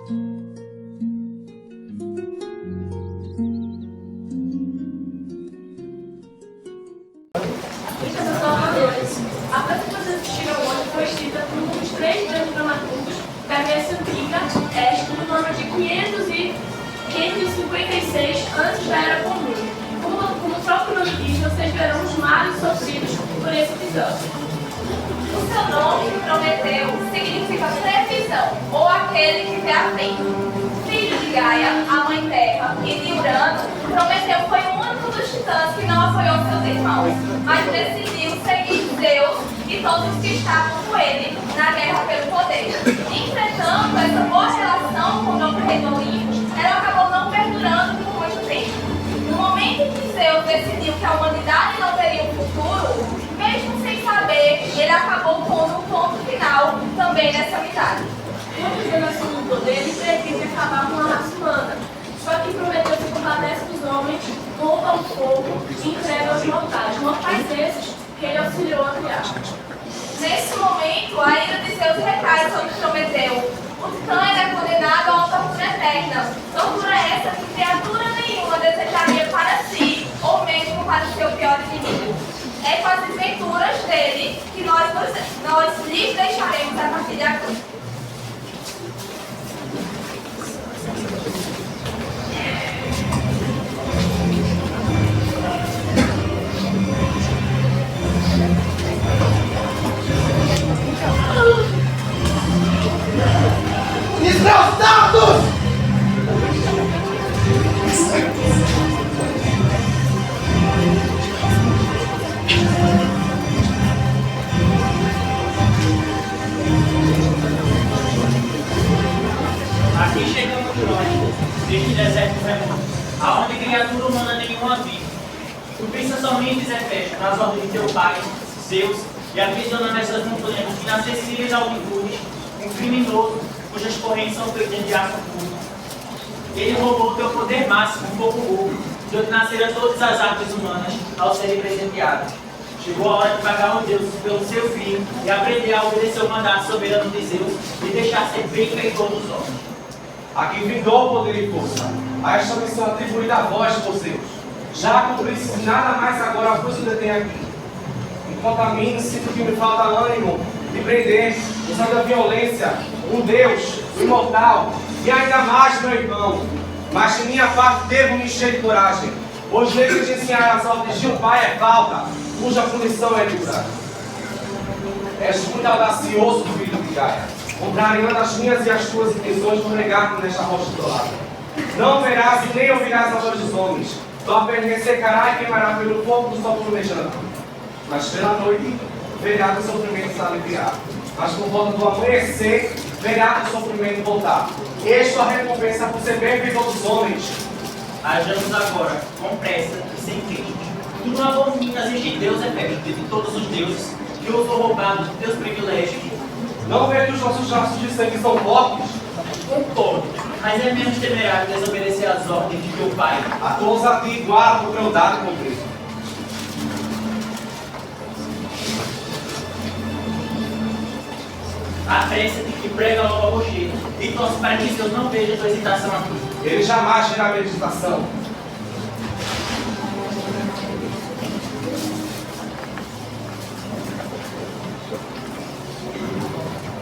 A peça que vocês assistiram hoje foi escrita por um dos 3 grandes dramaturgos da Grécia Antiga, no ano de 556 antes da Era Comum. Como o próprio nome diz, vocês verão os males sofridos por esse episódio. O seu nome, Prometeu, significa previsão, ou aquele que vê a frente. Filho de Gaia, a mãe terra, e de Urano, Prometeu foi o único dos titãs que não apoiou seus irmãos, mas decidiu seguir Zeus e todos os que estavam com ele na guerra pelo poder. Entretanto, essa boa relação com o novo rei do Olimpo, ela acabou não perdurando por muito tempo. No momento em que Zeus decidiu que a humanidade não teria um futuro, mesmo sem saber, ele acabou pondo um ponto final também nessa amizade. Muitos deles assumem o poder e pretendem acabar com a raça humana. Só que Prometeu se compadece dos homens, rouba o fogo e entrega aos mortais. Mortais esses que ele auxiliou a criar. Nesse momento, a ira de Zeus recai sobre Prometeu. O titã é condenado a uma tortura eterna. Tortura essa que criatura nenhuma desejaria para si, ou mesmo para o seu pior inimigo. É com as desventuras dele que nós lhes deixaremos a partir de agora. Desgraçados! Aqui chegamos nós, deste deserto remoto, aonde criatura humana nenhuma vive. Tu pensas somente, Zé Festa, nas ordens de teu pai, Zeus, e aprisiona nessas montanhas inacessíveis ao Ligures, um criminoso, cujas correntes são feitas de aço puro. Ele roubou o teu poder máximo, um pouco burro, de onde nasceram todas as artes humanas ao serem presenteadas. Chegou a hora de pagar os deuses pelo seu filho e aprender a obedecer o mandato soberano de Zeus e deixar ser bem feitor dos homens. A quem vindou o poder e força, a esta missão atribuída a vós, por Zeus. Já cumprisse nada mais agora a coisa que eu tenho aqui. Enquanto a mim, sinto que me falta ânimo de prender, usando a violência, um Deus, o imortal, e ainda mais meu irmão. Mas de minha parte devo me encher de coragem, pois negligenciar as ordens de um pai é falta, cuja punição é dura. És muito audacioso, filho de Gaia, contrariando as minhas e as tuas intenções no regato nesta rocha isolada. Não verás e nem ouvirás a voz dos homens, tua pele ressecará e queimará pelo fogo do sol fumejante. Mas pela noite verá o sofrimento se aliviar, mas por volta do amanhecer verá o sofrimento voltar. Esta é a recompensa por ser bem vivo dos homens. Hajamos agora, com pressa e sem queixa. Tu não abominas este Deus efêmero de todos os deuses que usam roubado de teus privilégios. Não vê que os nossos laços de sangue são fortes? Concordo, mas é menos temerário desobedecer às ordens de teu pai. A todos a ti guarda por teu dado e cumprir. Apressa-te e prega logo ao rochedo, e torce para que Deus não veja tua hesitação aqui. Ele jamais terá meditação.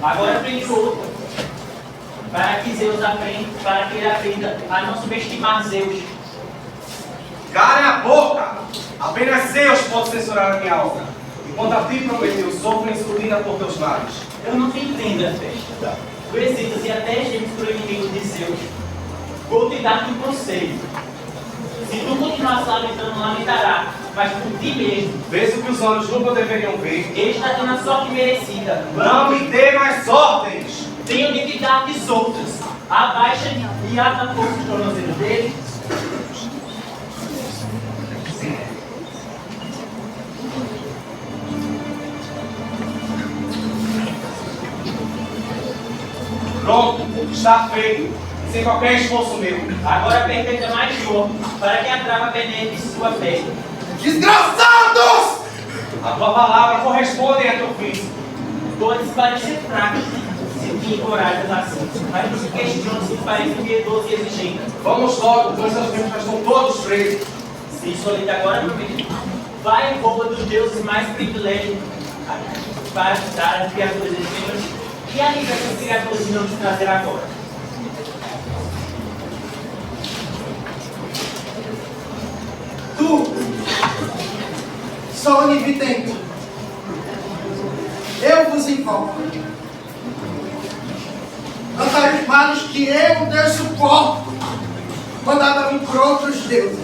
Agora prende outro, para que Zeus aprenda, para que ele aprenda a não subestimar Zeus. Calem a boca! Apenas Zeus pode censurar a minha obra. Enquanto a ti Prometeu, sofre escondida por teus males. Eu não te entendo, Festa. Tu hesitas e até gemes por inimigo de Zeus. Vou te dar um conselho. Se tu continuar lamentando, lamentará, mas por ti mesmo. Vês o que os olhos nunca deveriam ver. Está tendo a sorte merecida. Não me dê mais ordens! Tenho de te dar outras. Abaixa-te e ata a força os tornozelos dele. Pronto, está feito, sem qualquer esforço meu. Agora perpeta mais dor, para que a trava penetre sua pele. Desgraçados! A tua palavra corresponde a teu físico. Todos parecem fracos. Se e encorajas assim, mas nos questionam se parece piedoso e exigente. Vamos logo, pois seus membros já estão todos presos. Se escolhido agora, prometido, vai em roupa dos deuses mais privilégios para ajudar as criaturas efêmeras e alivia essas criaturas que não nos trazer agora. Tu, sou onividente. Eu vos invoco. Cantai os males que eu, Deus, suporto, mandado a mim por outros deuses.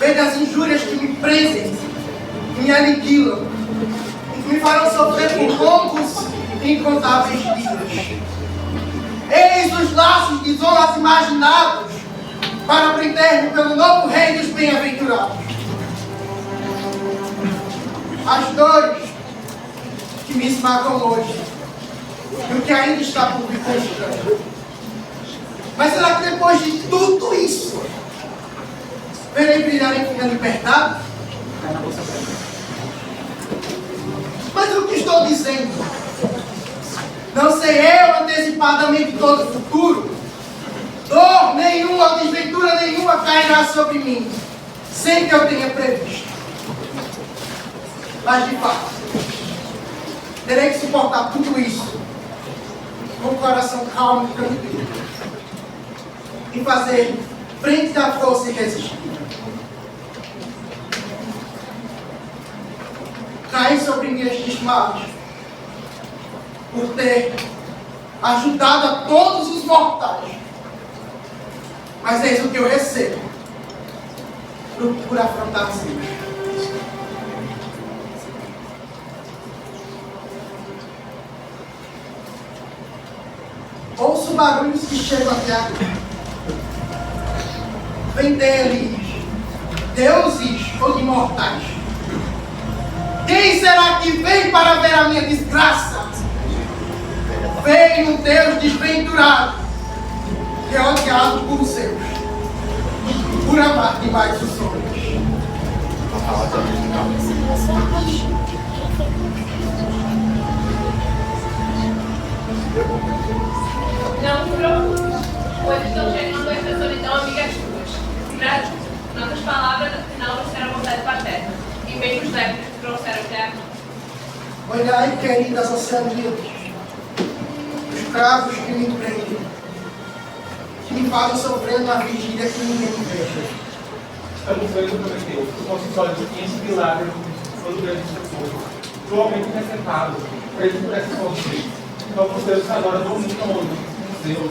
Veja as injúrias que me prendem, que me aniquilam, e que me farão sofrer por longos e incontáveis dias. Eis os laços de zonas imaginados para prender-me pelo novo rei dos bem-aventurados. As dores que me esmagam hoje, e o que ainda está por vir constrange. Mas será que depois de tudo isso, verei brilhar enfim a liberdade? Mas o que estou dizendo? Não sei eu antecipadamente todo o futuro. Dor nenhuma, desventura nenhuma cairá sobre mim, sem que eu tenha previsto. Mas de fato, terei que suportar tudo isso com o coração calmo e tranquilo, e fazer frente à força irresistível. Caí sobre mim estes males por ter ajudado a todos os mortais. Mas eis o que eu recebo por afrontar Deus. Ouço barulhos que chegam até aqui. Vem deles, deuses ou imortais. Quem será que vem para ver a minha desgraça? Vem um Deus desventurado, que é odiado por seus, por amar demais os homens. Não se preocupe, pois estou chegando a essa solidão, amigas suas. Para nossas palavras, no final, não serão vontade paterna, em vez dos lépricos que trouxeram até aqui. Olhai, queridas oceanias, os cravos que me prendem, que me fazem sofrer na vigília que ninguém me veja. Estamos vendo, Prometeu, os nossos olhos de milagres quando grande socorro. Do aumento necessário, para ele por essa fonte. Então, por Deus, agora não muito longe. Deus,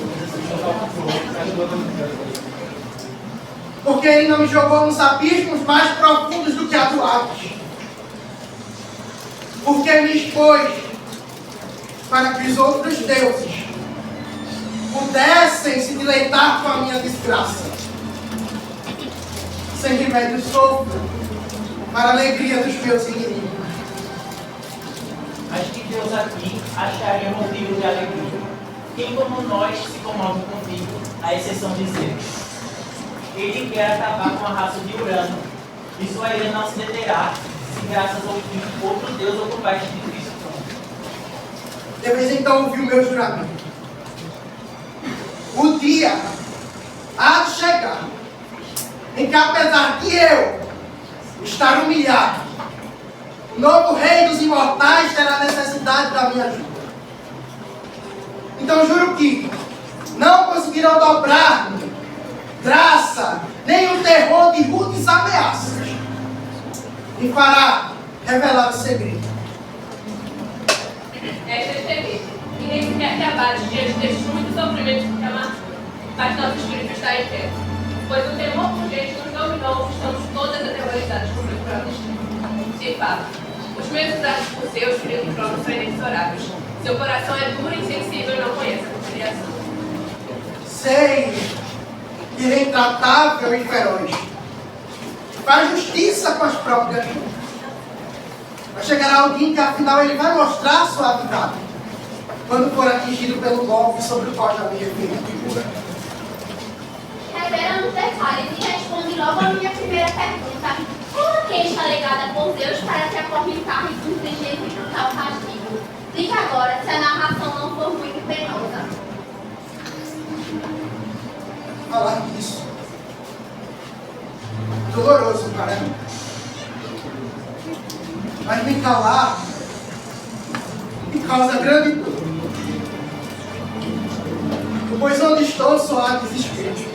porque ele não me jogou nos abismos mais profundos do que a do Hades. Porque me expôs para que os outros deuses pudessem se deleitar com a minha desgraça. Sem remédio sofro para a alegria dos meus inimigos. Acho que Deus aqui acharia motivo de alegria. Quem como nós se comove contigo, à exceção de Zeus. Ele quer acabar com a raça de Urano, e sua ira não se deterá, se graças ao fim outro Deus ocupar este difícil trono. Deveis então ouvir o meu juramento. O dia há de chegar em que, apesar de eu estar humilhado, o novo rei dos imortais terá necessidade da minha ajuda. Então juro que não conseguirão dobrar-me graça, nem o terror de rudes ameaças. E fará revelar o segredo. Esta é temido, e nem sequer se abate diante destes muitos sofrimentos que chamar, mas nosso espírito está em pé. Pois o temor urgente nos dominou, estamos todas aterrorizadas com o meu próprio destino. De fato, os meus usados por Zeus criam de tronos são inexoráveis. Seu coração é duro e insensível e não conhece a conciliação. Sei que ele é intratável e feroz. Faz justiça com as próprias mãos. Mas chegará alguém que afinal ele vai mostrar sua suavidade quando for atingido pelo golpe sobre o qual já me referi. Revela nos detalhes e responde logo a minha primeira pergunta. Como a queixa alegada por Deus para te acorrentar e infligir brutal castigo? Diga agora se a narração não for muito penosa. Falar disso. Doloroso, caramba. Mas me calar me causa grande dor. Pois onde estou só há desespero.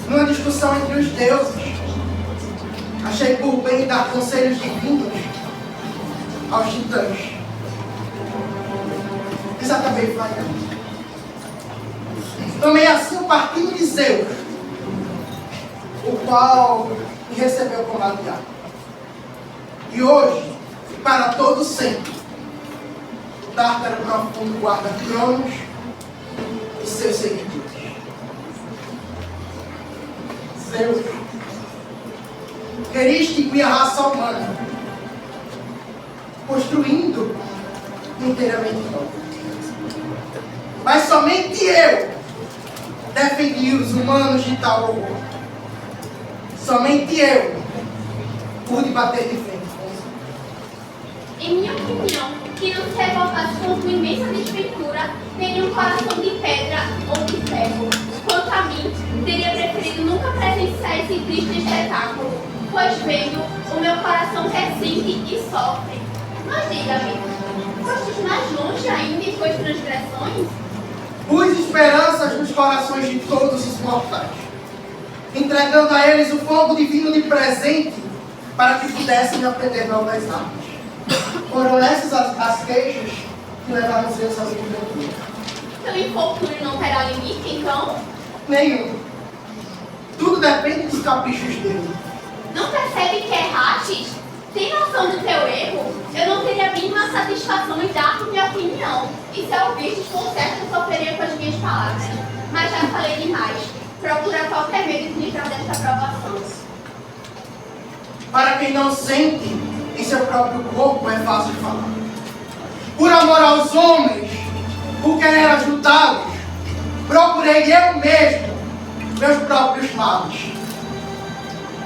Numa discussão entre os deuses, achei por bem dar conselhos divinos aos titãs. Mas acabei falhando. Tomei assim o partido de Zeus, o qual me recebeu como aliado. E hoje, para todo sempre, o Tártaro profundo guarda Cronos e seus seguidores. Zeus, queres que a raça humana, construindo inteiramente nova. Mas somente eu defendi os humanos de tal horror. Somente eu pude bater de frente com eles. Em minha opinião, que não se revoltasse contra uma imensa desventura, teria um coração de pedra ou de ferro. Quanto a mim, teria preferido nunca presenciar esse triste espetáculo, pois vendo, o meu coração ressente e sofre. Mas diga-me, fostes mais longe ainda em suas transgressões? Pus esperanças nos corações de todos os mortais, entregando a eles o fogo divino de presente, para que pudessem aprender novas armas. Foram essas as queixas que levaram Zeus à desventura. Seu infortúnio não terá limite, então? Nenhum. Tudo depende dos caprichos dele. Não percebe que errastes? Tem noção do teu erro? Eu não teria a mínima satisfação em dar minha opinião. E se ouvistes, com certeza sofreria com as minhas palavras. Mas já falei demais. Procura qualquer meio de livrar desta aprovação. Para quem não sente em seu próprio corpo, é fácil falar. Por amor aos homens, por querer ajudá-los, procurei eu mesmo meus próprios males.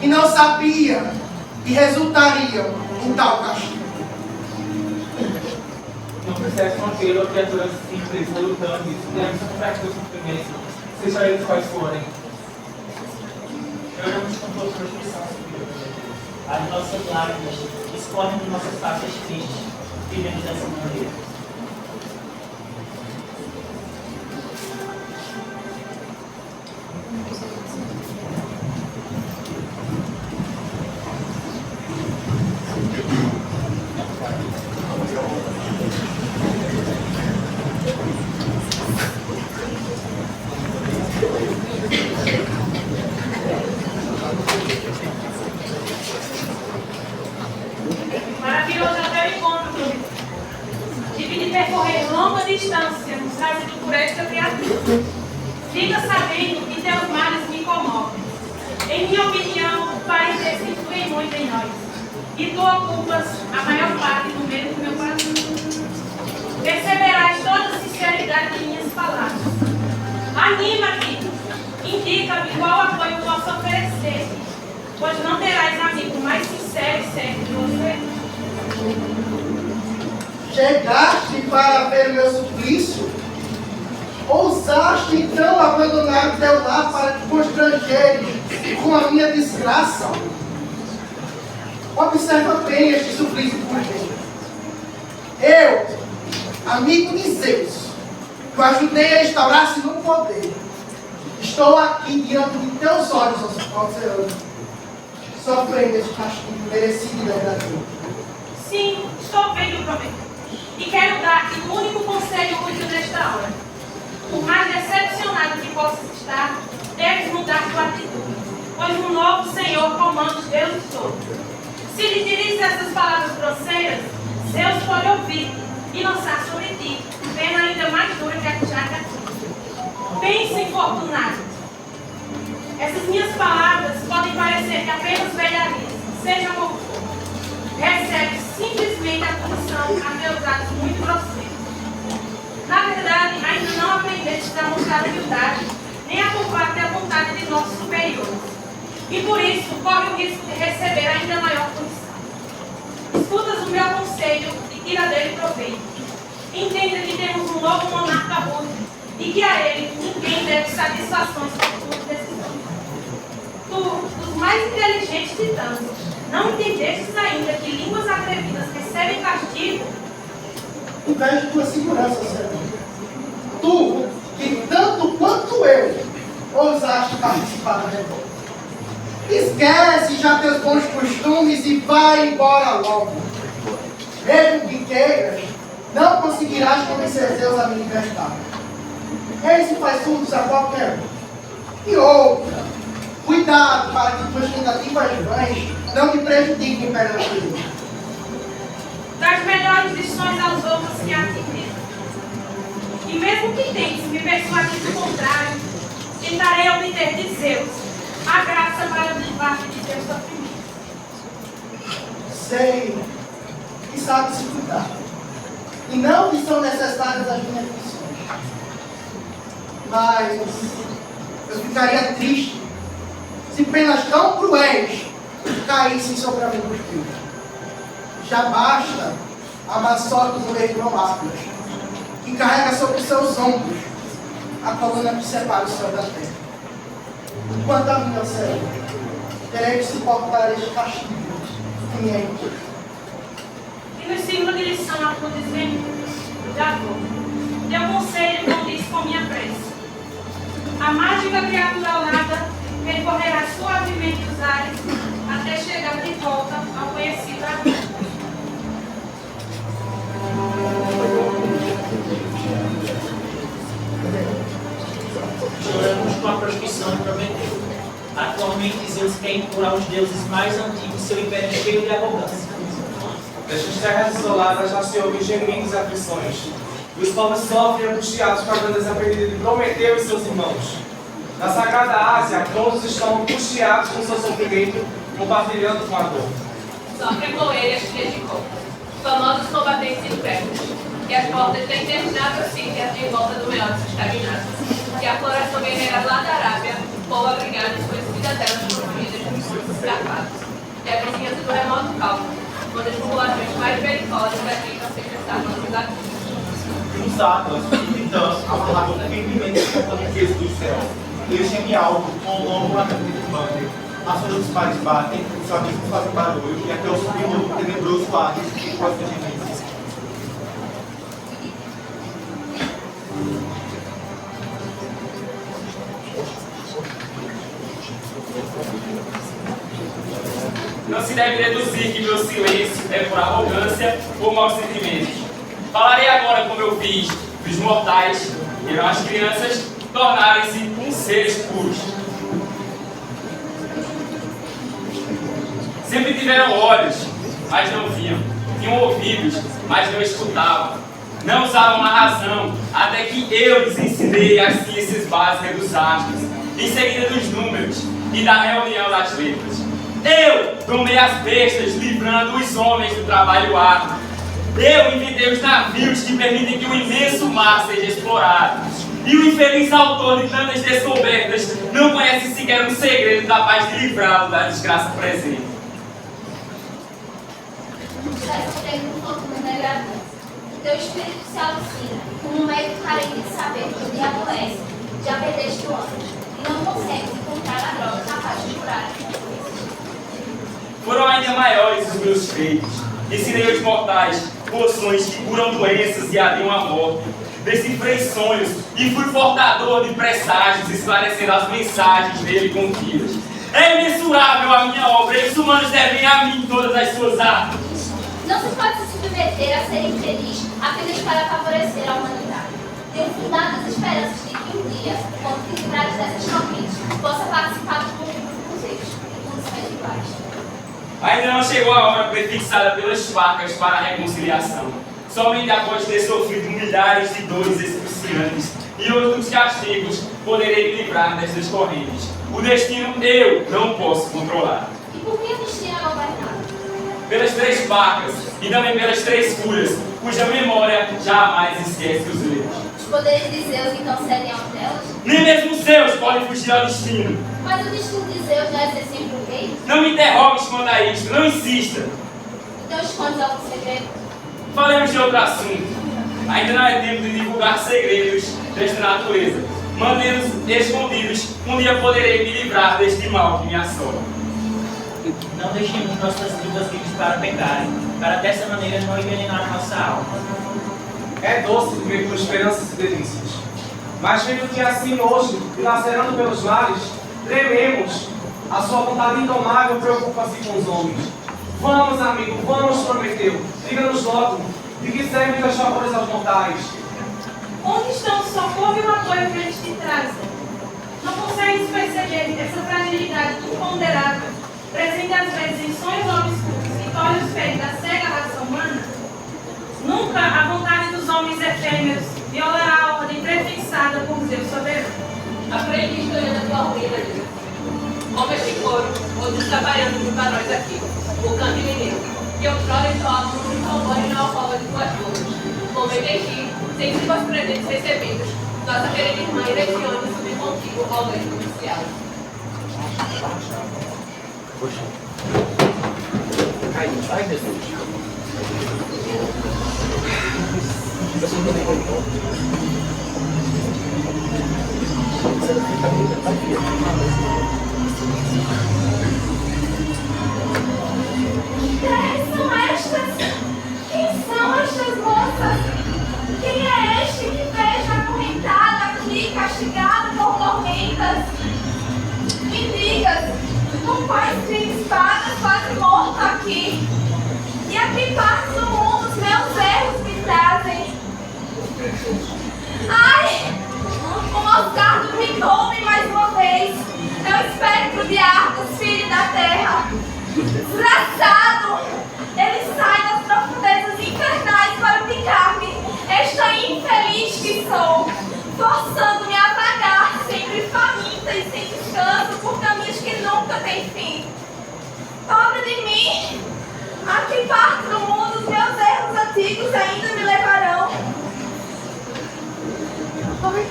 E não sabia que resultariam em tal castigo. Não precisa manter a criatura simples, relutando, isso deve ser complexo do sofrimento, seja eles quais forem. Eu não te contou sobre a missão superior. As nossas lágrimas escorrem de nossas faces tristes, vivendo dessa maneira. Maravilhoso até o encontro, tive de percorrer longa distância, trazido por esta criatura. Fica sabendo que teus males me comovem. Em minha opinião, o parecer se influi muito em nós. E tu ocupas a maior parte do meio do meu coração. Perceberás toda a sinceridade de minhas palavras. Anima-te, indica-me qual apoio posso oferecer, pois não terás amigo mais sincero e certo que você. Chegaste para ver o meu suplício? Ousaste então abandonar o teu lar para te constrangeres com a minha desgraça? Observa bem este suplício por dentro. Eu, amigo de Zeus, que o ajudei a instaurar-se no poder, estou aqui diante de teus olhos, oceano, sofrendo este castigo merecido e verdadeiro. Sim, estou vendo, Prometeu. E quero dar-te um único conselho útil nesta hora. Por mais decepcionado que possas estar, deves mudar tua atitude, pois um novo Senhor comanda os deuses todos. Se lhe dirijas essas palavras grosseiras, Zeus pode ouvir e lançar sobre ti pena ainda mais dura que a jaca. Pense, infortunado. Essas minhas palavras podem parecer que apenas velharias, seja como for. Recebe simplesmente a punição a teus atos muito grosseiros. Na verdade, ainda não aprendeste a mostrar humildade, nem a combater a vontade de nossos superiores. E por isso, corre o risco de receber ainda maior punição. Escutas o meu conselho e tira dele proveito. Entenda que temos um novo monarca rude e que a ele ninguém deve satisfações por suas decisões. Tu, dos mais inteligentes de tantos, não entendestes ainda que línguas atrevidas recebem castigo? Invejo tua segurança, Senhor. Tu, que tanto quanto eu, ousaste participar da revolta. Esquece já teus bons costumes e vai embora logo. Mesmo que queiras, não conseguirás convencer Zeus a me libertar. Ele se faz surdos a qualquer um. E outra, cuidado para que tuas tentativas vãs não te prejudiquem perante Deus. Das melhores lições aos outros que a ti mesmo. E mesmo que tentes me persuadir do contrário, tentarei obter de Zeus a graça para livrar-te de teus sofrimentos. Sei que sabes se cuidar. E não que são necessárias as minhas funções. Mas eu ficaria triste se penas tão cruéis caíssem sobre a minha filhos. Já basta a má sorte do rei Promápios, que carrega sobre seus ombros a coluna que separa o céu da terra. Quanto a mim, Senhor, terei que suportar este castigo que me é imposto. E nos sirva de lição a tua desventura. Já vou. Teu conselho condiz com minha prece. A mágica criatura alada percorrerá suavemente os ares até chegar de volta ao conhecido abrigo. Choramos com a proscrição de Prometeu. Atualmente Zeus quer impor aos deuses mais antigos seu império cheio de arrogância. Destas terras isoladas já se ouvem gemidos e aflições. E os povos sofrem angustiados com a grandeza perdida de Prometeu e seus irmãos. Na sagrada Ásia, todos estão angustiados com seu sofrimento, compartilhando com a dor. Sofrem com ele as filhas de Cor, famosos combatentes incrédulos, que as portas da interminável Síria em volta do Meótis estagnados, que a floração guerreira lá da Arábia, ou abrigada em suas cidadelas construídas de recursos escarpados, que a vizinhança do remoto Cálculo, onde as populações mais belicosas praticam seus estados agudos. Os Atlas e Titãs amarravam firmemente os companheiros dos céus. Eles gemem alto, com o longo lamento de bande. As ondas dos mares batem, os abismos fazem barulho, e até o submundo tenebroso arde com as gementes. Não se deve deduzir que meu silêncio é por arrogância ou maus sentimentos. Falarei agora como eu fiz dos mortais, que eram as crianças, tornarem-se seres puros. Sempre tiveram olhos, mas não viam. Tinham ouvidos, mas não escutavam. Não usavam a razão, até que eu lhes ensinei as ciências básicas dos astros, em seguida dos números e da reunião das letras. Eu domei as bestas, livrando os homens do trabalho árduo. Eu inventei os navios que permitem que o imenso mar seja explorado. E o infeliz autor de tantas descobertas não conhece sequer um segredo capaz de livrá-lo da desgraça presente. Já escrevi um pouco no negativo. Teu espírito se alucina, como um médico carente de saber que o diabo adoece. Já perdeste o ânimo e não consegues encontrar a droga capaz de curar. Foram ainda maiores os meus feitos. Ensinei aos mortais poções que curam doenças e adiam a morte. Decifrei sonhos e fui portador de presságios, esclarecendo as mensagens dele contidas. É imensurável a minha obra, e os humanos devem a mim todas as suas artes. Não se pode se submeter a ser infeliz apenas para favorecer a humanidade. Tenho fundadas esperanças de que um dia, quando te livrares dessas correntes, possa participar dos convívios dos cruzeiros em condições iguais. Ainda não chegou a hora prefixada pelas facas para a reconciliação. Somente após ter sofrido milhares de dores excruciantes e outros castigos, poderei me livrar destas correntes. O destino eu não posso controlar. E por que o destino é governado? Pelas 3 facas e também pelas 3 curas, cuja memória jamais esquece os erros. Os poderes de Zeus então cedem aos delas? Nem mesmo Zeus pode fugir ao destino. Mas o destino de Zeus não é ser sempre o rei? Não me interrogues quanto a isto, não insista. Então escondes algum segredo? Falemos de outro assunto. Ainda não é tempo de divulgar segredos desta natureza. Mantendo-os escondidos, um dia poderei me livrar deste mal que me assola. Não deixemos nossas vidas livres para pecarem, para dessa maneira não envenenar a nossa alma. É doce viver com esperanças e delícias. Mas vendo que assim hoje, dilacerando pelos mares, trememos. A sua vontade indomável preocupa-se com os homens. Vamos, amigo, vamos, Prometeu. Diga-nos logo, de que servem os favores aos mortais? Onde estão o socorro e o apoio que eles te trazem? Não consegues perceber essa fragilidade imponderável, presente às vezes em sonhos obscuros que torna os pés da cega raça humana? Nunca a vontade dos homens efêmeros violará a ordem prefixada por Deus soberano. Aprende a história da tua ruína, Deus. Homens de couro, outros trabalhando junto a nós aqui, o canto mineiro, que outrora entoavam no trombone na alcova de tuas bodas. Convém sem suas presentes recebidos, nossa querida irmã Iretione subir contigo ao leito comercial. Ai, Jesus. Quem são estas moças? Quem é este que vejo acorrentado aqui, castigado por tormentas? Mendigas, com quais crimes pagas, quase morto aqui? E a que parte do mundo os meus erros me trazem? Ai, o moscardo me come mais uma vez. É o espectro de Argos, filho da terra. Desgraçado! Ele sai das profundezas infernais para picar-me, esta infeliz que sou, forçando-me a vagar, sempre faminta e sem descanso, por caminhos que nunca têm fim. Pobre de mim! A que parte do mundo os meus erros antigos ainda me levarão?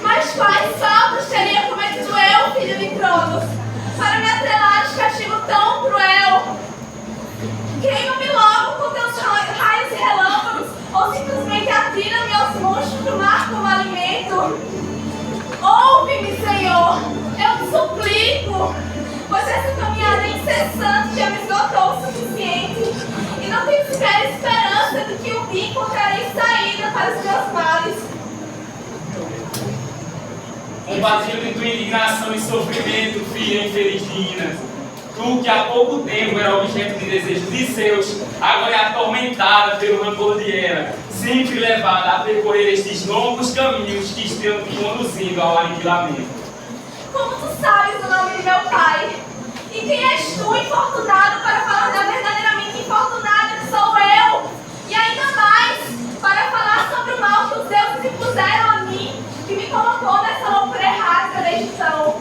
Mas quais faltas teria cometido eu, filho de Cronos, para me atrelar de castigo tão cruel? Queima-me logo com teus raios e relâmpagos, ou simplesmente atira-me aos monstros do mar como alimento. Ouve-me, Senhor, eu te suplico, pois essa caminhada incessante já me esgotou o suficiente, e não tenho sequer esperança de que um dia encontrarei saída para os meus males. Compartilho de tua indignação e sofrimento, filha infeliz de Ina. Tu, que há pouco tempo era objeto de desejo de Zeus, agora é atormentada pelo rancor de Hera, sempre levada a percorrer estes longos caminhos que estão te conduzindo ao aniquilamento. Como tu sabes o nome de meu pai? E quem és tu, infortunado, para falar da verdadeiramente infortunada que sou eu? E ainda mais, para falar sobre o mal que os deuses impuseram a mim, que me colocou nessa loucura errática desde então.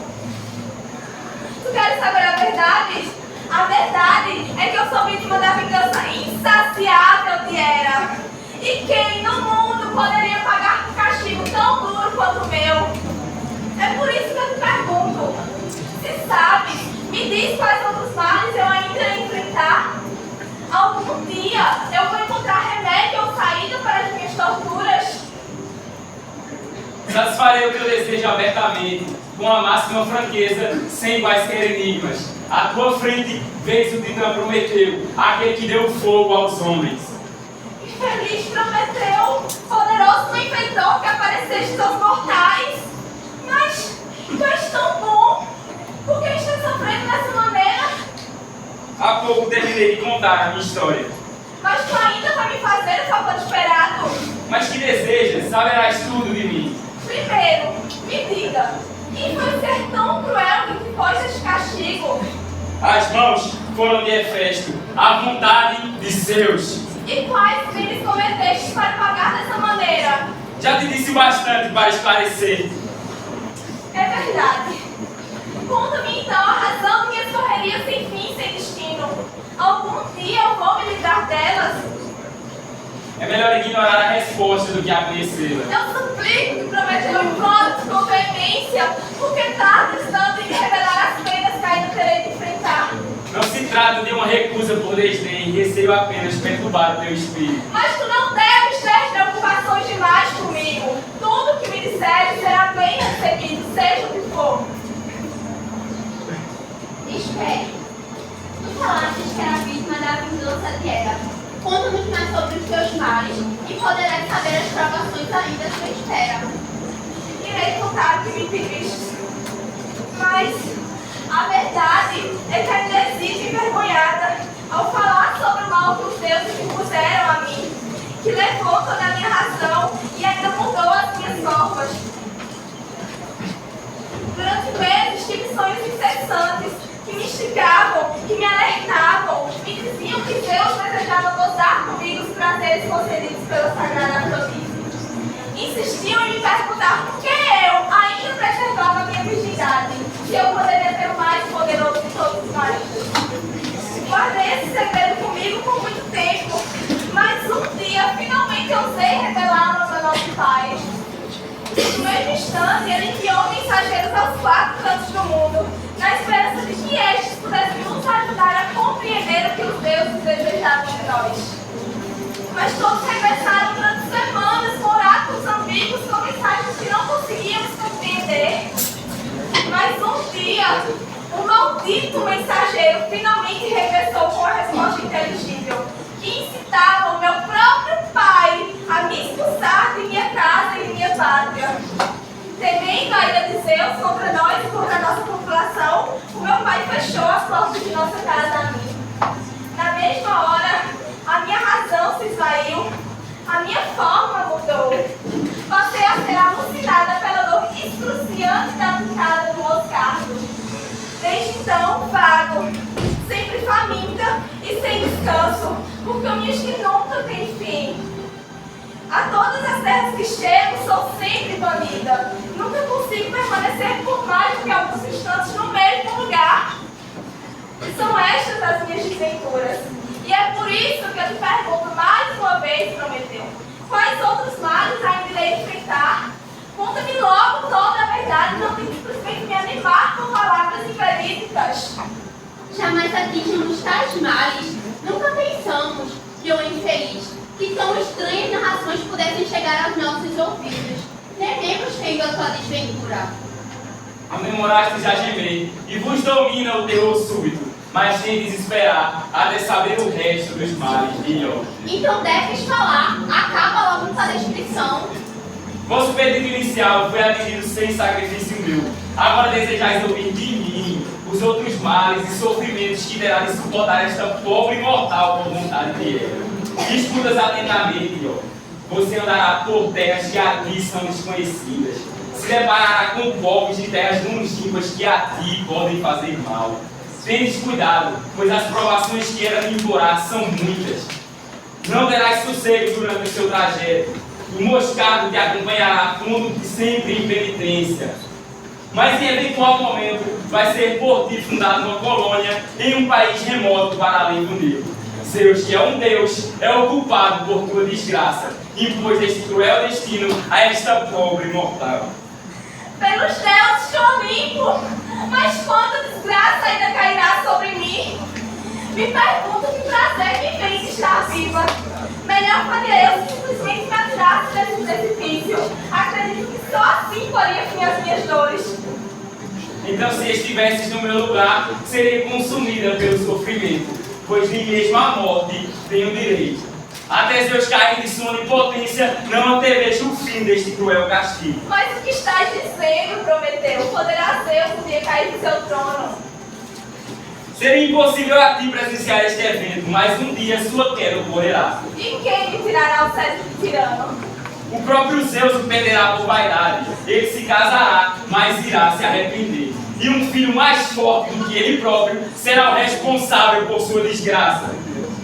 Tu queres saber a verdade? A verdade é que eu sou vítima da vingança insaciável de Hera. E quem no mundo poderia pagar um castigo tão duro quanto o meu? É por isso que eu te pergunto. Se sabes, me diz quais outros males eu ainda irei enfrentar. Algum dia eu vou encontrar remédio ou saída para as minhas torturas. Satisfarei o teu desejo abertamente, com a máxima franqueza, sem quaisquer enigmas. À tua frente, vês o Titã Prometeu, aquele que deu fogo aos homens. Infeliz Prometeu, poderoso benfeitor que apareceste aos mortais. Mas tu és tão bom, por que estás sofrendo dessa maneira? Há pouco terminei de contar a minha história. Mas tu ainda vai me fazer o favor de esperado? Mas que desejas, saberás tudo de mim. Primeiro, me diga, quem foi ser tão cruel que te pôs este castigo? As mãos foram de Hefesto, a vontade de Zeus. E quais crimes cometeste para pagar dessa maneira? Já te disse bastante para esclarecer. É verdade. Conta-me então a razão de minhas correrias sem fim e sem destino. Algum dia eu vou me livrar delas? É melhor ignorar a resposta do que a conhecê-la. Eu suplico que Prometeu encontre com veemência, porque tardes tanto em me revelar as penas que ainda terei de enfrentar. Não se trata de uma recusa por desdém, receio apenas perturbar o teu espírito. Mas tu não deves conta-nos mais sobre os teus males e poderás saber as provações ainda à tua espera. Irei contar o que me pediste. Mas a verdade é que ainda existe envergonhada ao falar sobre o mal que os deuses impuseram a mim, que levou toda a minha razão e ainda mudou as minhas formas. Durante meses tive sonhos incessantes que me instigavam, que me alertavam, me diziam que Deus desejava gozar comigo os prazeres concedidos pela Sagrada Afrodite. Insistiam em me perguntar por que eu ainda preservava a minha virgindade, se eu poderia ter o mais poderoso de todos os maridos. Guardei esse segredo comigo por muito tempo, mas um dia finalmente ousei revelá-lo ao nosso Pai. No mesmo instante, ele enviou mensageiros aos 4 cantos do mundo, na esperança de que estes pudessem nos ajudar a compreender o que os deuses desejavam de nós. Mas todos regressaram durante semanas com oráculos ambíguos com mensagens que não conseguíamos compreender. Mas um dia, o maldito mensageiro finalmente regressou com a resposta inteligível, que incitava o meu próprio pai a me expulsar de minha casa e de minha pátria. Temendo a ira de Zeus contra nós e contra a nossa população, o meu pai fechou as portas de nossa casa a mim. Na mesma hora, a minha razão se esvaiu, a minha forma mudou. Passei a ser alucinada pela dor excruciante da picada do moscardo. Desde então, vago, sempre faminta e sem descanso, por caminhos que nunca têm fim. A todas as terras que chego, sou sempre banida. Nunca consigo permanecer por mais do que alguns instantes no mesmo lugar. São estas as minhas desventuras. E é por isso que eu te pergunto mais uma vez, Prometeu, quais outros males ainda irei enfrentar? Conta-me logo toda a verdade, não tem simplesmente me animar com palavras inverídicas. Jamais atingimos tais males. Nunca pensamos, que o infeliz, que tão estranhas narrações pudessem chegar aos nossos ouvidos. Tememos vendo a tua desventura. Amemoraste já gemer, e vos domina o terror súbito, mas tendes esperar até saber o resto dos males de Iov. Então deves falar, acaba logo tua descrição. Vosso pedido inicial foi atendido sem sacrifício meu. Agora desejais ouvir de mim os outros males e sofrimentos que terá de suportar esta pobre mortal por vontade de Eva. Escutas atentamente, Iov. Você andará por terras que a ti são desconhecidas. Se deparará com povos de terras longínquas que a ti podem fazer mal. Tendes cuidado, pois as provações que era me implorar são muitas. Não terás sossego durante o seu trajeto. O moscardo te acompanhará fundo de sempre em penitência. Mas em eventual momento vai ser por ti fundada uma colônia em um país remoto para além do Nilo. Zeus, que é um deus, é o culpado por tua desgraça, impôs este cruel destino a esta pobre mortal. Pelos deuses do Olimpo, mas quanta desgraça ainda cairá sobre mim? Me pergunto que prazer me vem de estar viva. Melhor faria eu simplesmente me atirasse desse precipício. Acredito que só assim poria fim às minhas dores. Então, se estivesses no meu lugar, seria consumida pelo sofrimento, pois nem mesmo a morte tem o direito. Até Zeus cair de sua onipotência, não antevejo o fim deste cruel castigo. Mas o que estás dizendo, Prometeu? Poderá Zeus um dia cair do seu trono? Seria impossível a ti presenciar este evento, mas um dia sua queda ocorrerá. E quem me tirará o cetro de tirano? O próprio Zeus o perderá por vaidade. Ele se casará, mas irá se arrepender. E um filho mais forte do que ele próprio será o responsável por sua desgraça.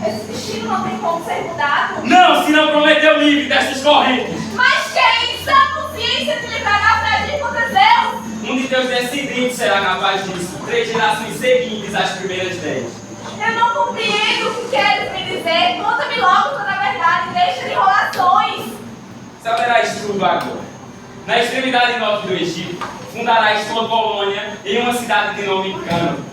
Esse destino não tem como ser mudado? Não, se não Prometeu livre destas correntes. Mas quem, em sã consciência, te livrará para agir contra Zeus? Um de teus descendentes será capaz disso, 3 gerações seguintes às primeiras 10. Eu não compreendo o que queres me dizer. Conta-me logo toda a verdade e deixa de enrolações. Saberás tudo agora. Na extremidade norte do Egito, fundarás tua colônia em uma cidade de nome Cano.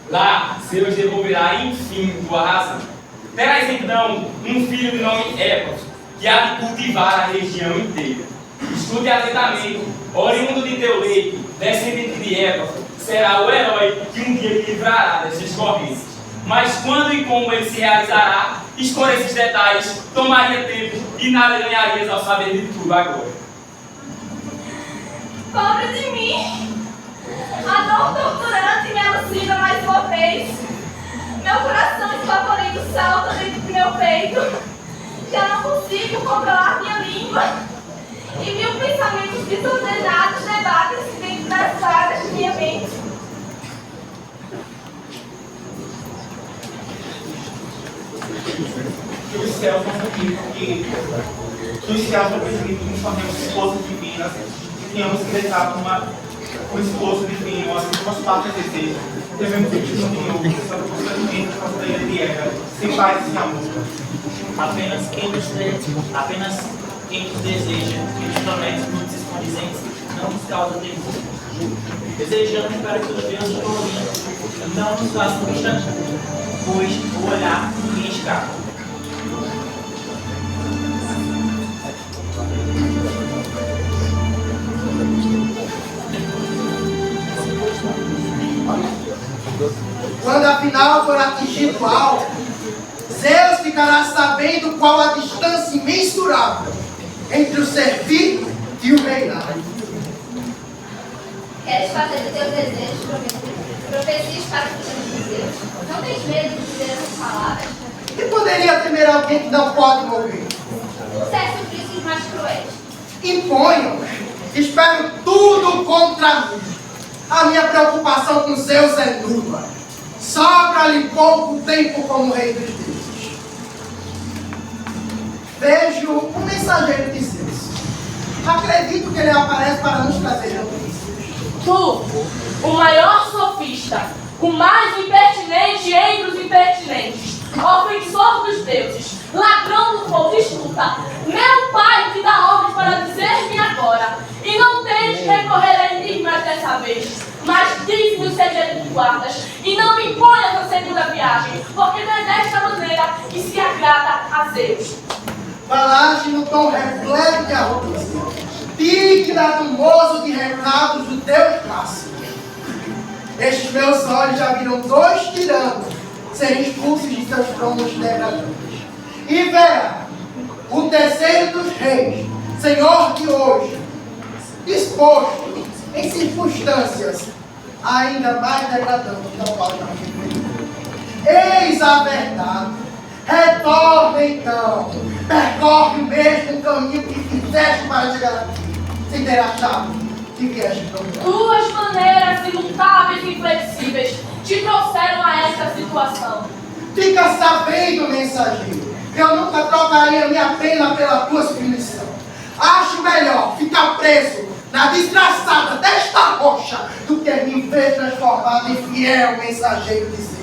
Lá, Zeus devolverá enfim tua razão. Terás então um filho de nome Ébano, que há de cultivar a região inteira. Estude atentamente, oriundo de teu leito, descendente de Ébano, será o herói que um dia te livrará destas correntes. Mas quando e como ele se realizará, Expor esses detalhes tomaria tempo e nada ganharias ao saber de tudo agora. Pobre de mim! A dor torturante me alucina mais uma vez. Meu coração espavorento salta dentro do meu peito. Já não consigo controlar minha língua. E mil pensamentos desordenados debatem-se dentro das vagas de minha mente. Que os céus não permitam que os céus não permitam que nos tornemos esposas divinas e tenhamos que deixar um esposo divino, assim como as partes desejam. Devemos pedir no Senhor, sobre o procedimento de nossa ilha de Eva, sem paz e sem amor. Apenas quem nos deseja, que nos promete muitos condizentes, não nos causa temor. Desejamos para que os deuses colorinhos não nos façam constantes, pois o olhar ninguém escapa. Quando afinal for atingido o alvo, Zeus ficará sabendo qual a distância imensurável entre o servir e o reinar. Queres fazer o teu desejo, profecias para os filhos de Deus. Não tens medo de dizer essas palavras? E poderia temer alguém que não pode morrer? Cesse os vícios mais cruéis. Imponham, espero tudo contra mim. A minha preocupação com Zeus é nula. Sobra-lhe pouco tempo como rei dos deuses. Vejo um mensageiro de Zeus. Acredito que ele aparece para nos trazer notícias. Tu, o maior sofista, o mais impertinente entre os impertinentes, ofensor dos deuses, ladrão do povo, escuta, meu pai te dá ordens para dizer-me agora, e não tens de recorrer a enigmas dessa vez, mas diz-me o segredo que guardas, e não me imponhas a segunda viagem, porque não é desta maneira que se agrada a Zeus. Falaste no tom repleto de arrogância, digna do moço de recados do Deus clássico. Estes meus olhos já viram 2 tiranos serem expulsos de seus tronos degradantes. E verá o terceiro dos reis, Senhor de hoje, disposto em circunstâncias ainda mais degradantes da qual já me. Eis a verdade. Retorna então, percorre o mesmo caminho que fizeste para chegar aqui, sem ter achado que vieste procurar. Duas maneiras imutáveis e inflexíveis te trouxeram a esta situação. Fica sabendo, mensageiro, que eu nunca trocaria minha pena pela tua submissão. Acho melhor ficar preso na desgraçada desta rocha do que me ver transformado em fiel mensageiro de Zeus.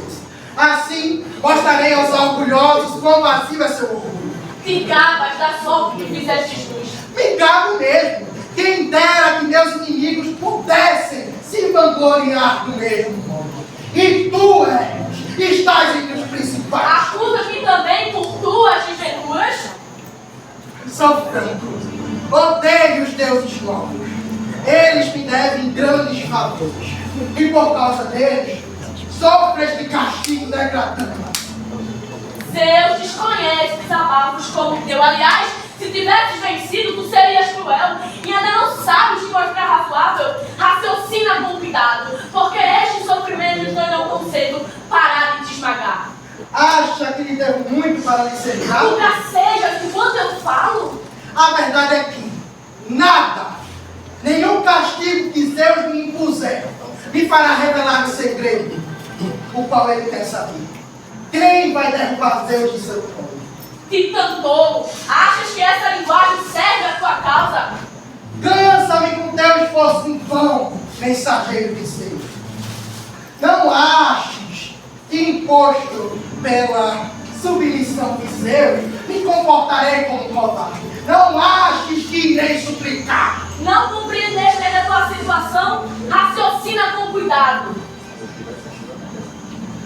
Assim, mostrarei aos orgulhosos quão vazio é seu orgulho. Te gabas da sorte que fizestes luz. Me gabo mesmo. Quem dera que meus inimigos pudessem se vangloriar do mesmo modo. E tu, Hermes, estás entre os principais. Acusas-me também por tuas desventuras? Sou franco. Odeio os deuses novos. Eles me devem grandes favores. E por causa deles, sofres de castigo degradante. Zeus desconhece desabafos como o teu. Aliás, se tivesses vencido, tu serias cruel. E ainda não sabes te mostrar razoável. Raciocina com cuidado, porque estes sofrimentos não irão tão cedo parar de te esmagar. Acha que lhe devo muito para lhe ser grato? Nunca sejas enquanto eu falo. A verdade é que nada, nenhum castigo que Zeus me impuser, me fará revelar o segredo, o qual ele quer saber. Quem vai derrubar Zeus de seu trono? Titantolo, achas que essa linguagem serve à tua causa? Cansa-me com teu esforço em vão, mensageiro de Zeus. Não aches que, imposto pela submissão de Zeus, me comportarei como um covarde. Não aches que irei suplicar. Não compreender bem a tua situação? Raciocina com cuidado.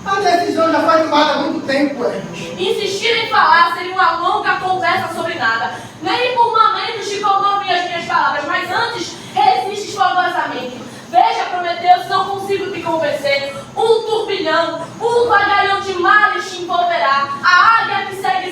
A decisão já foi tomada há muito tempo, Hermes. Insistir em falar seria uma longa conversa sobre nada. Nem por momentos te condomi as minhas palavras, mas antes resistes fogosamente. Veja, Prometeu, se não consigo te convencer. Um turbilhão, um vagalhão de males te envolverá. A águia que segue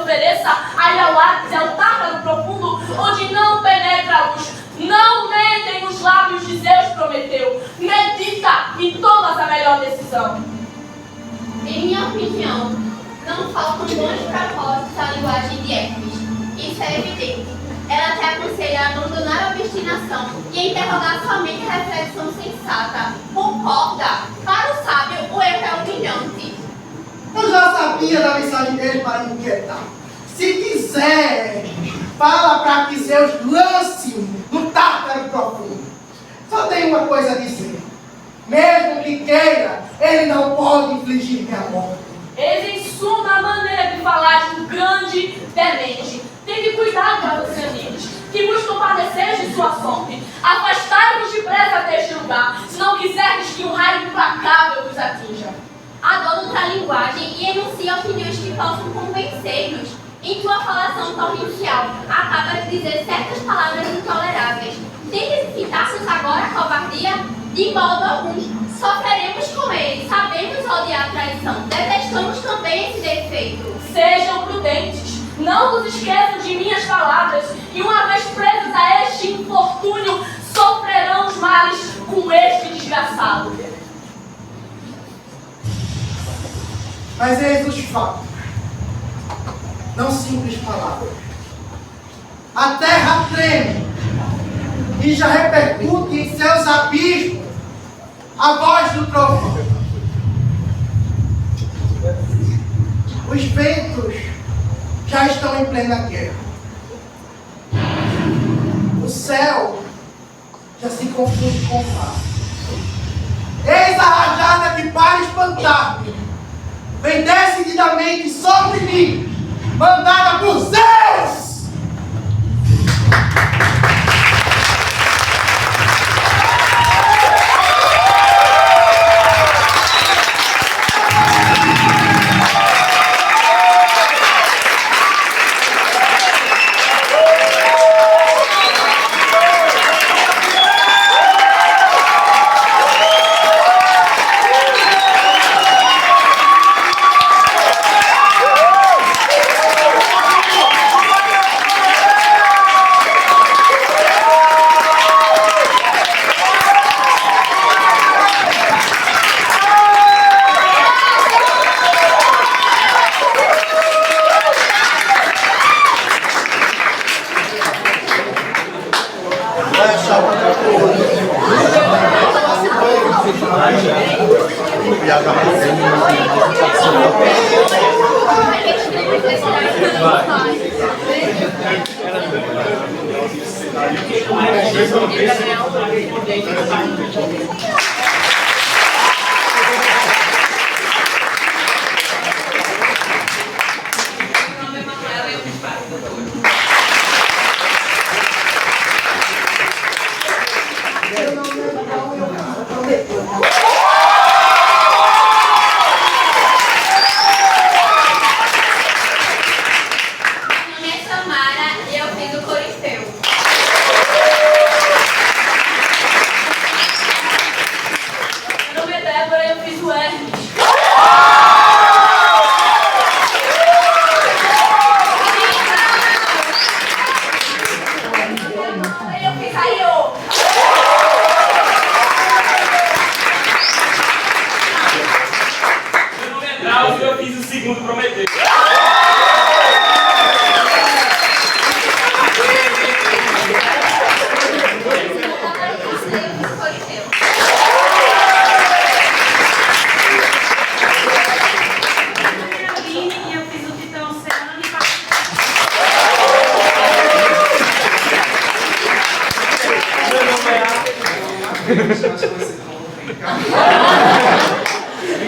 ofereça a Iauates e ao Tártaro profundo, onde não penetra a luz. Não mentem os lábios de Zeus, Prometeu. Medita e tomas a melhor decisão. Em minha opinião, não faltam bons propósitos à linguagem de Hermes. Isso é evidente. Ela te aconselha a abandonar a obstinação e interrogar somente a reflexão sensata. Concorda? Para o sábio, o erro é humilhante. Eu já sabia da mensagem dele para me inquietar. Se quiser, fala para que Zeus lance no Tártaro profundo. Só tem uma coisa a dizer. Mesmo que queira, ele não pode infligir minha morte. Eis em suma a maneira de falar de um grande demente. Tende cuidado para os amigos, que buscam padecer de sua sorte. Afastai-vos depressa deste lugar, se não quiserdes que um raio implacável vos atinja. Adota outra linguagem e enuncia opiniões que possam convencer-nos. Em tua falação torrencial, acaba de dizer certas palavras intoleráveis. Tens incitar-nos agora a covardia? De modo algum. Sofreremos com ele, sabemos odiar a traição, detestamos também esse defeito. Sejam prudentes, não vos esqueçam de minhas palavras, e uma vez presos a este infortúnio, sofrerão os males com este desgraçado. Mas eis os fatos. Não simples palavras. A terra treme e já repercute em seus abismos a voz do trovão. Os ventos já estão em plena guerra. O céu já se confunde com o mar. Eis a rajada que, para espantar-me, vem decididamente sobre mim, mandada por Zeus!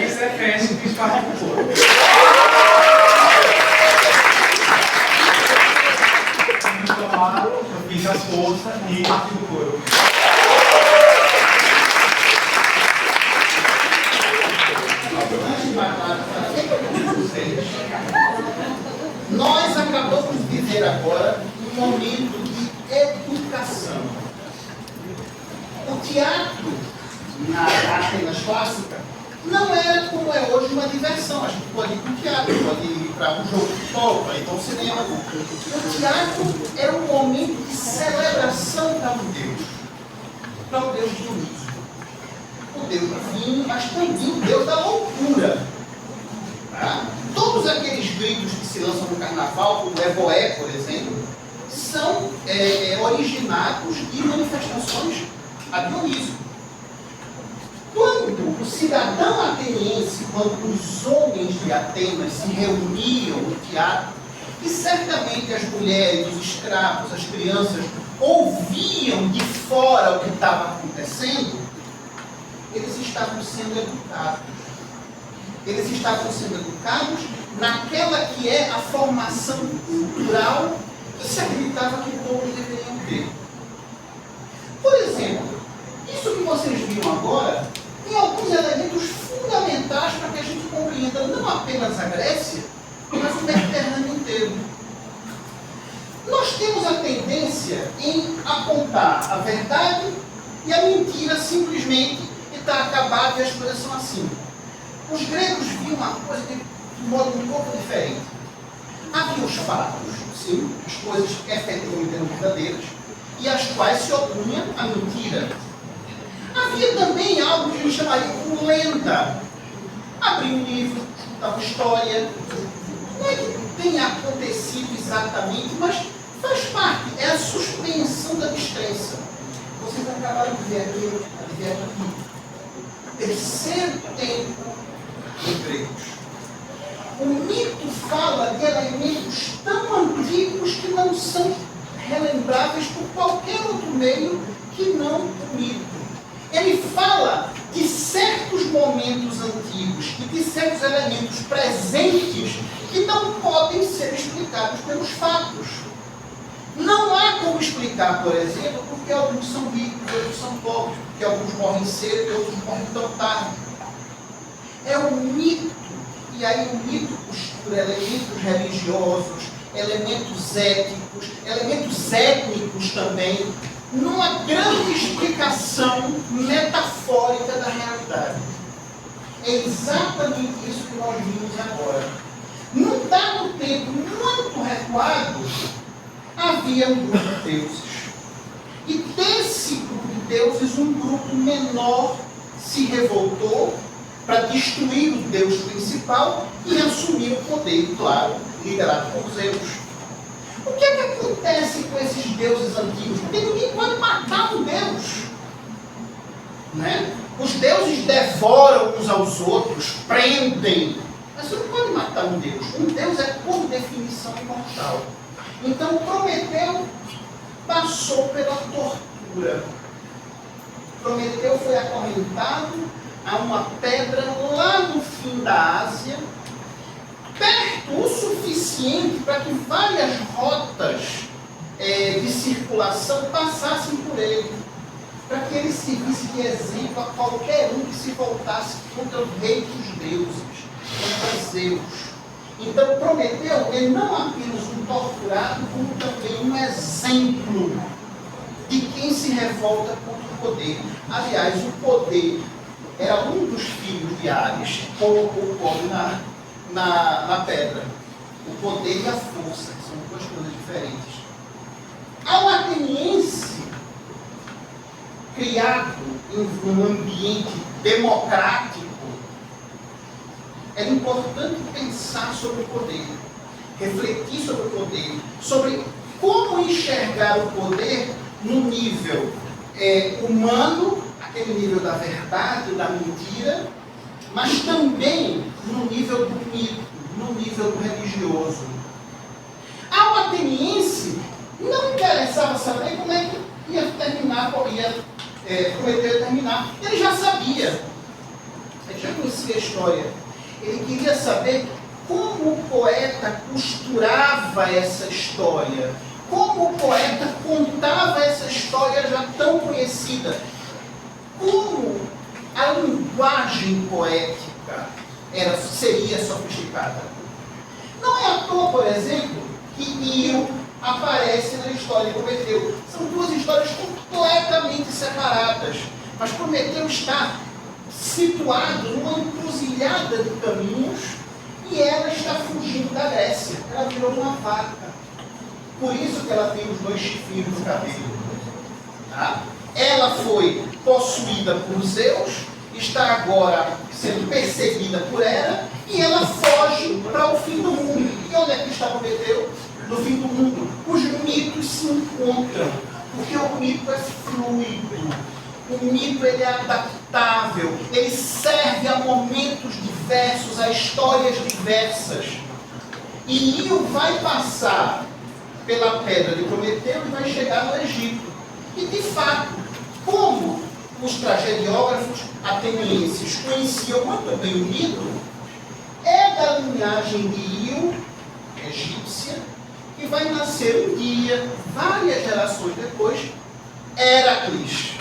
Isso é festa, fiz parte do povo. Eu fiz as forças e parte do coro. Nós acabamos de viver agora um momento de educação. O teatro, na Atenas clássica, não era como é hoje uma diversão. A gente pode ir para o teatro, pode ir para um jogo de futebol, pode ir para o cinema. O teatro era um momento de celebração para um Deus. Para o Deus bonito. O Deus do vinho, mas também o Deus da loucura. Tá? Todos aqueles gritos que se lançam no carnaval, como o Evoé, por exemplo, são originados de manifestações a Dionísio. Quando o cidadão ateniense, quando os homens de Atenas se reuniam no teatro, e certamente as mulheres, os escravos, as crianças ouviam de fora o que estava acontecendo, eles estavam sendo educados. Eles estavam sendo educados naquela que é a formação cultural que se acreditava que todos deveriam ter. Por exemplo, isso que vocês viram agora tem alguns elementos fundamentais para que a gente compreenda não apenas a Grécia, mas o Mediterrâneo inteiro. Nós temos a tendência em apontar a verdade e a mentira simplesmente e está acabado e as coisas são assim. Os gregos viam uma coisa de modo um pouco diferente. Havia os fatos, sim, as coisas que efetivamente eram verdadeiras, e as quais se opunha a mentira. Havia também algo que a gente chamaria de lenda. Abrir um livro, da história. Não é que tenha acontecido exatamente, mas faz parte, é a suspensão da descrença. Vocês acabaram de ver aqui. Terceiro tempo dos gregos. O mito fala de elementos tão antigos que não são relembráveis por qualquer outro meio que não o mito. Ele fala de certos momentos antigos e de certos elementos presentes que não podem ser explicados pelos fatos. Não há como explicar, por exemplo, porque alguns são ricos, outros são pobres, porque alguns morrem cedo e outros morrem tão tarde. É um mito. E aí o mito costura elementos religiosos, elementos éticos, elementos étnicos também, numa grande explicação metafórica da realidade. É exatamente isso que nós vimos agora. Num dado tempo muito recuado, havia um grupo de deuses. E desse grupo de deuses, um grupo menor se revoltou para destruir o Deus principal e assumir o poder, claro, liderado por Zeus. O que é que acontece com esses deuses antigos? Porque ninguém pode matar um Deus. Né? Os deuses devoram uns aos outros, prendem. Mas você não pode matar um Deus. Um Deus é, por definição, imortal. Então, Prometeu passou pela tortura. Prometeu foi acorrentado a uma pedra lá no fim da Ásia, perto o suficiente para que várias rotas de circulação passassem por ele, para que ele servisse de exemplo a qualquer um que se voltasse contra o rei dos deuses, contra Zeus. Então Prometeu é não apenas um torturado, como também um exemplo de quem se revolta contra o poder. Aliás, o poder era um dos filhos de Ares, colocou o pobre na pedra. O poder e a força, que são duas coisas diferentes. Ao ateniense, criado em um ambiente democrático, era importante pensar sobre o poder, refletir sobre o poder, sobre como enxergar o poder no nível humano, aquele nível da verdade, da mentira, mas também no nível do mito, no nível do religioso. Ao ateniense, não interessava saber como é que ia terminar, Prometeu terminar. Ele já sabia, ele já conhecia a história. Ele queria saber como o poeta costurava essa história, como o poeta contava essa história já tão conhecida, como a linguagem poética seria sofisticada. Não é à toa, por exemplo, que Io aparece na história de Prometeu. São duas histórias completamente separadas, mas Prometeu está situado numa encruzilhada de caminhos e ela está fugindo da Grécia. Ela virou uma vaca. Por isso que ela tem os 2 chifrinhos no cabelo. Tá? Ela foi possuída por Zeus, está agora sendo perseguida por ela e ela foge para o fim do mundo. E onde é que está Prometeu? No fim do mundo. Os mitos se encontram, porque o mito é fluido. O mito ele é adaptável, ele serve a momentos diversos, a histórias diversas. E Nio vai passar pela pedra de Prometeu e vai chegar no Egito. E de fato, como os tragediógrafos atenienses conheciam muito bem o mito, é da linhagem de Io, egípcia, que vai nascer um dia, várias gerações depois, Héracles,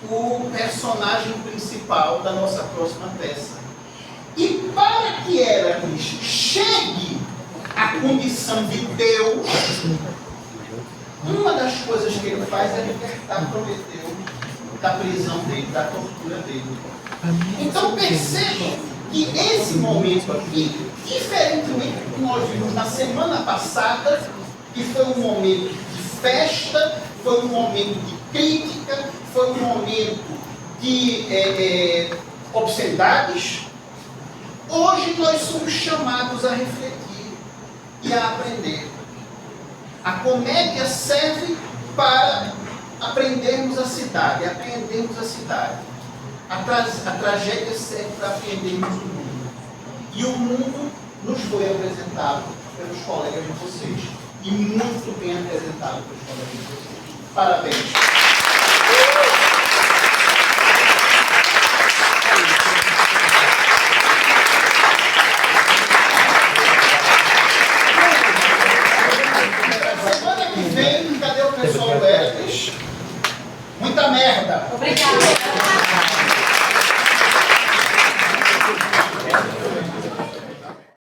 o personagem principal da nossa próxima peça. E para que Héracles chegue à condição de Deus, uma das coisas que ele faz é libertar Prometeu da prisão dele, da tortura dele. Então percebam que esse momento aqui, diferentemente do que nós vimos na semana passada, que foi um momento de festa, foi um momento de crítica, foi um momento de obscenidades, hoje nós somos chamados a refletir e a aprender. A comédia serve para aprendermos a cidade, aprendermos a cidade. A tragédia serve para aprendermos o mundo. E o mundo nos foi apresentado pelos colegas de vocês. E muito bem apresentado pelos colegas de vocês. Parabéns. Semana que vem, cadê o pessoal do Hércules? Muita merda. Obrigada.